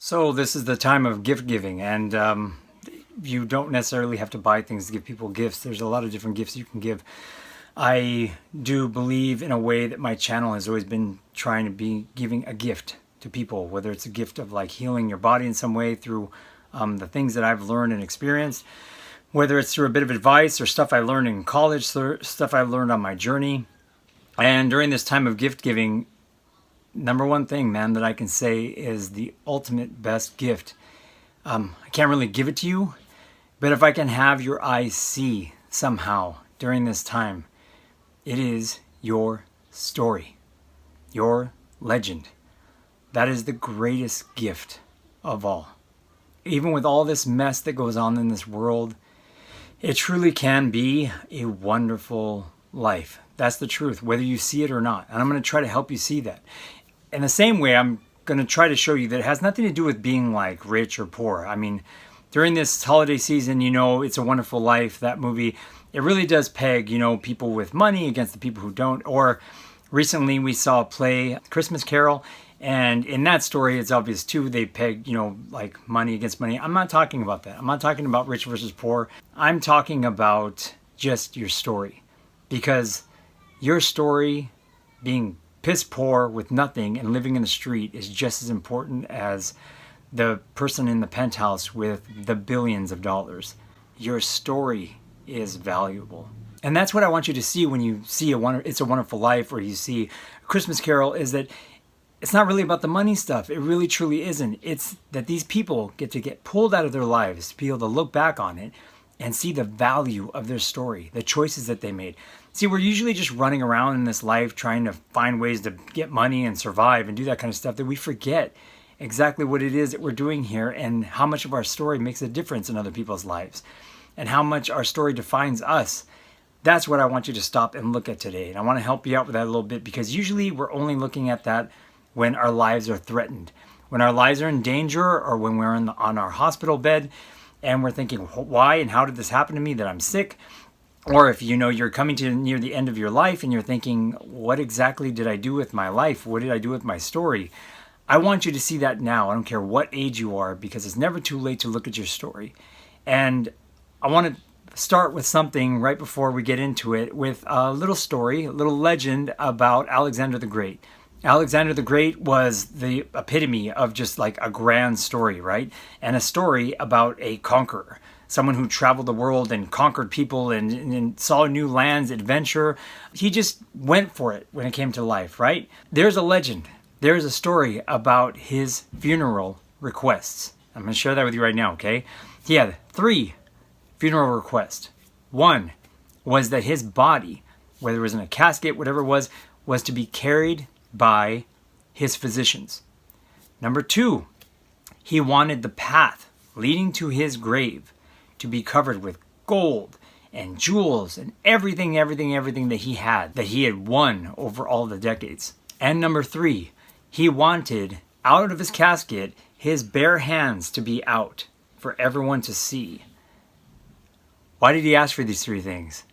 So this is the time of gift giving, and you don't necessarily have to buy things to give people gifts. There's a lot of different gifts you can give. I do believe in a way that my channel has always been trying to be giving a gift to people, whether it's a gift of like healing your body in some way through the things that I've learned and experienced, whether it's through a bit of advice or stuff I learned in college, stuff I've learned on my journey. And during this time of gift giving, number one thing, man, that I can say is the ultimate best gift. I can't really give it to you, but if I can have your eyes see somehow during this time, it is your story, your legend. That is the greatest gift of all. Even with all this mess that goes on in this world, it truly can be a wonderful life. That's the truth, whether you see it or not. And I'm going to try to help you see that. In the same way, I'm going to try to show you that it has nothing to do with being like rich or poor. I mean, during this holiday season, It's a Wonderful Life, that movie, it really does peg, people with money against the people who don't. Or recently we saw a play, Christmas Carol, and in that story, it's obvious too, they peg, like money against money. I'm not talking about that. I'm not talking about rich versus poor. I'm talking about just your story. Because your story, being piss poor with nothing and living in the street, is just as important as the person in the penthouse with the billions of dollars. Your story is valuable. And that's what I want you to see when you see It's a Wonderful Life, or you see A Christmas Carol, is that it's not really about the money stuff. It really truly isn't. It's that these people get to get pulled out of their lives to be able to look back on it and see the value of their story, the choices that they made. See, we're usually just running around in this life trying to find ways to get money and survive and do that kind of stuff, that we forget exactly what it is that we're doing here and how much of our story makes a difference in other people's lives and how much our story defines us. That's what I want you to stop and look at today. And I want to help you out with that a little bit, because usually we're only looking at that when our lives are threatened, when our lives are in danger, or when we're on our hospital bed and we're thinking, why and how did this happen to me, that I'm sick? Or if you're coming to near the end of your life and you're thinking, what exactly did I do with my life? What did I do with my story? I want you to see that now. I don't care what age you are, because it's never too late to look at your story. And I want to start with something right before we get into it, with a little story, a little legend about Alexander the Great. Alexander the Great was the epitome of just like a grand story, right? And a story about a conqueror. Someone who traveled the world and conquered people and saw new lands, adventure. He just went for it when it came to life, right? There's a legend. There's a story about his funeral requests. I'm going to share that with you right now, okay? He had 3 funeral requests. One was that his body, whether it was in a casket, whatever it was to be carried by his physicians. Number 2, he wanted the path leading to his grave to be covered with gold and jewels and everything that he had won over all the decades. And number 3, he wanted, out of his casket, his bare hands to be out for everyone to see. Why did he ask for these 3 things?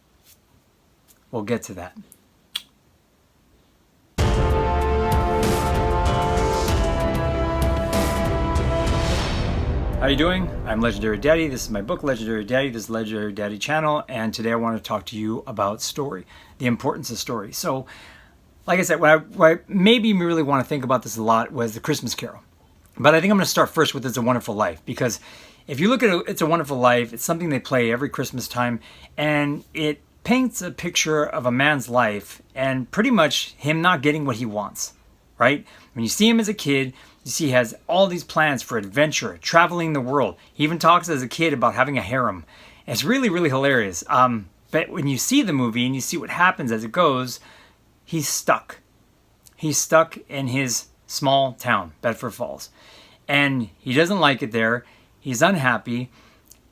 We'll get to that. How you doing? I'm Legendary Daddy. This is my book, Legendary Daddy. This is Legendary Daddy channel, and today I want to talk to you about story, the importance of story. So, like I said, what I made me really want to think about this a lot was The Christmas Carol. But I think I'm going to start first with It's a Wonderful Life, because if you look at It's a Wonderful Life, it's something they play every Christmas time, and it paints a picture of a man's life and pretty much him not getting what he wants, right? When you see him as a kid, you see he has all these plans for adventure, traveling the world. He even talks as a kid about having a harem. It's really, really hilarious. But when you see the movie and you see what happens as it goes, he's stuck. He's stuck in his small town, Bedford Falls. And he doesn't like it there. He's unhappy.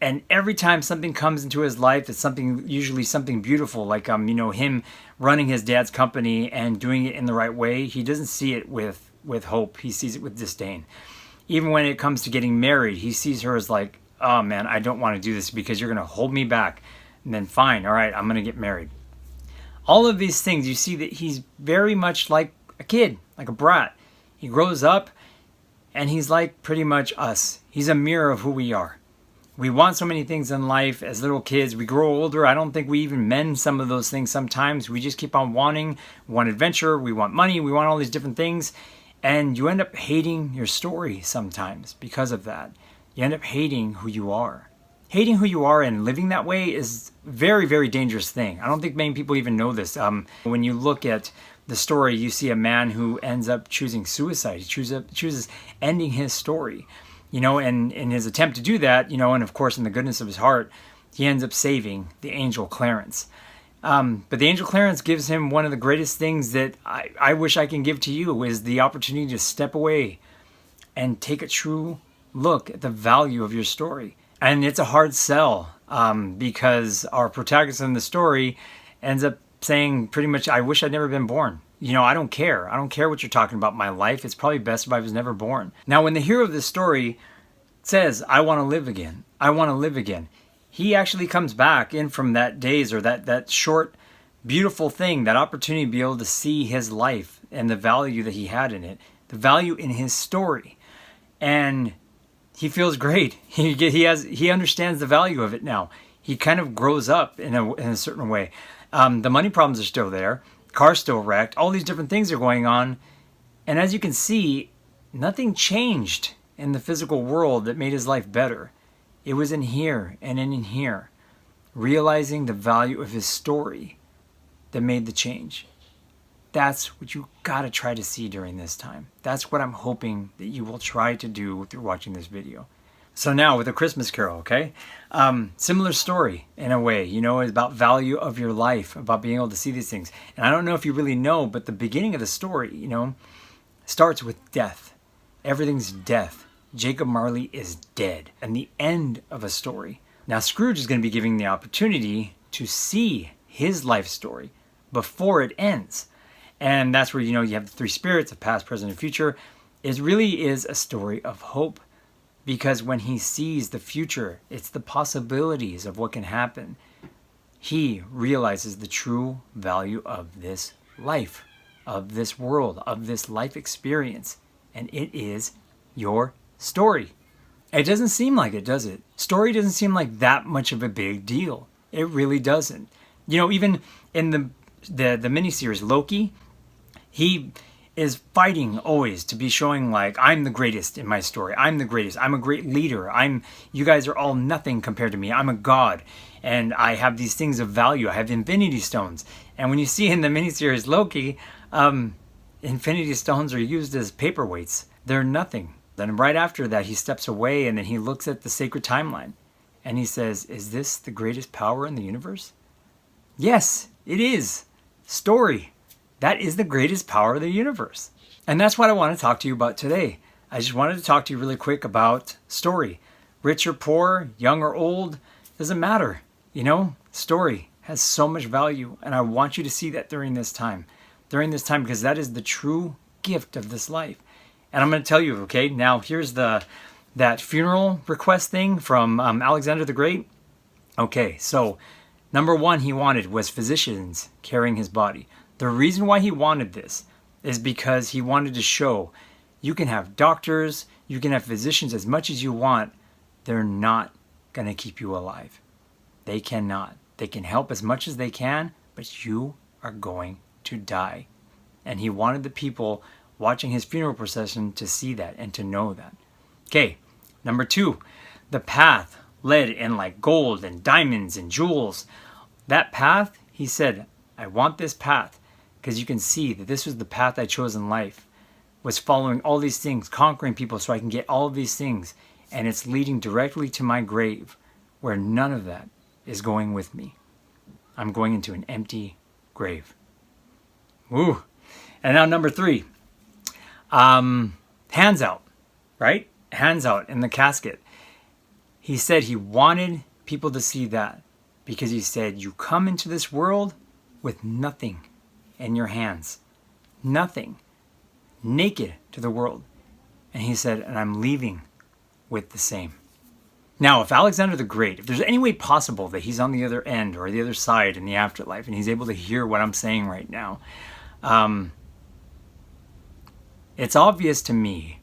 And every time something comes into his life, it's usually something beautiful, like him running his dad's company and doing it in the right way. He doesn't see it with hope. He sees it with disdain. Even when it comes to getting married, he sees her as like, oh man, I don't want to do this because you're going to hold me back. And then fine, all right, I'm going to get married. All of these things, you see that he's very much like a kid, like a brat. He grows up And he's like pretty much us. He's a mirror of who we are. We want so many things in life as little kids. We grow older. I don't think we even mend some of those things sometimes. We just keep on wanting. We want adventure. We want money. We want all these different things. And you end up hating your story sometimes because of that. You end up hating who you are. Hating who you are and living that way is a very, very dangerous thing. I don't think many people even know this. When you look at the story, you see a man who ends up choosing suicide. He chooses ending his story. And in his attempt to do that, and of course in the goodness of his heart, he ends up saving the angel Clarence. But the angel Clarence gives him one of the greatest things that I wish I can give to you, is the opportunity to step away and take a true look at the value of your story. And it's a hard sell because our protagonist in the story ends up saying pretty much, I wish I'd never been born. I don't care. I don't care what you're talking about my life. It's probably best if I was never born. Now, when the hero of this story says, I want to live again, I want to live again, he actually comes back in from that daze, or that short, beautiful thing, that opportunity to be able to see his life and the value that he had in it, the value in his story. And he feels great. He understands the value of it now. He kind of grows up in a certain way. The money problems are still there. Car's still wrecked. All these different things are going on. And as you can see, nothing changed in the physical world that made his life better. It was in here and in here, realizing the value of his story, that made the change. That's what you gotta try to see during this time. That's what I'm hoping that you will try to do through watching this video. So now with A Christmas Carol, okay? Similar story in a way, it's about value of your life, about being able to see these things. And I don't know if you really know, but the beginning of the story, starts with death. Everything's death. Jacob Marley is dead. And the end of a story. Now Scrooge is going to be giving the opportunity to see his life story before it ends. And that's where, you have the three spirits of past, present, and future. It really is a story of hope. Because when he sees the future, it's the possibilities of what can happen. He realizes the true value of this life, of this world, of this life experience. And it is your story. It doesn't seem like it, does it? Story doesn't seem like that much of a big deal. It really doesn't. Even in the miniseries Loki, he is fighting always to be showing like, I'm the greatest in my story. I'm the greatest. I'm a great leader. You guys are all nothing compared to me. I'm a god. And I have these things of value. I have Infinity Stones. And when you see in the miniseries Loki, Infinity Stones are used as paperweights. They're nothing. Then right after that, he steps away and then he looks at the sacred timeline. And he says, is this the greatest power in the universe? Yes, it is. Story. That is the greatest power of the universe. And that's what I want to talk to you about today. I just wanted to talk to you really quick about story. Rich or poor, young or old, doesn't matter. Story has so much value. And I want you to see that during this time. Because that is the true gift of this life. And I'm going to tell you, okay, now here's that funeral request thing from Alexander the Great. Okay, so number one he wanted was physicians carrying his body. The reason why he wanted this is because he wanted to show you can have doctors, you can have physicians as much as you want. They're not going to keep you alive. They cannot. They can help as much as they can, but you are going to die. And he wanted the people watching his funeral procession to see that and to know that. Okay, number two, the path led in like gold and diamonds and jewels. That path, he said, I want this path. Because you can see that this was the path I chose in life, was following all these things, conquering people so I can get all of these things. And it's leading directly to my grave, where none of that is going with me. I'm going into an empty grave. Woo. And now number three, hands out, right? Hands out in the casket. He said he wanted people to see that because he said, you come into this world with nothing in your hands. Nothing. Naked to the world. And he said, and I'm leaving with the same. Now, if Alexander the Great, if there's any way possible that he's on the other end or the other side in the afterlife and he's able to hear what I'm saying right now, it's obvious to me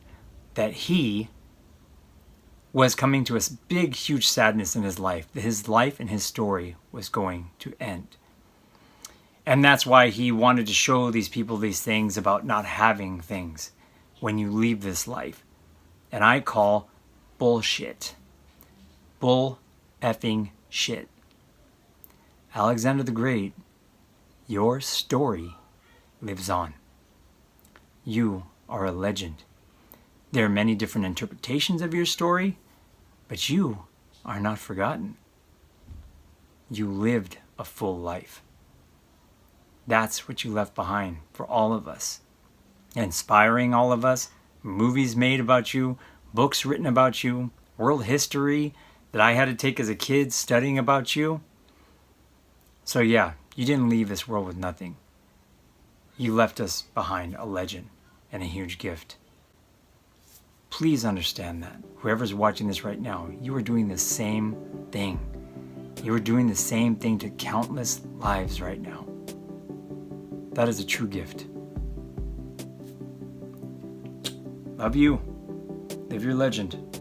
that he was coming to a big, huge sadness in his life. His life and his story was going to end. And that's why he wanted to show these people these things about not having things when you leave this life. And I call bullshit. Bull effing shit. Alexander the Great, your story lives on. You are a legend. There are many different interpretations of your story, but you are not forgotten. You lived a full life. That's what you left behind for all of us. Inspiring all of us, movies made about you, books written about you, world history that I had to take as a kid studying about you. So yeah, you didn't leave this world with nothing. You left us behind a legend and a huge gift. Please understand that. Whoever's watching this right now, you are doing the same thing. You are doing the same thing to countless lives right now. That is a true gift. Love you. Live your legend.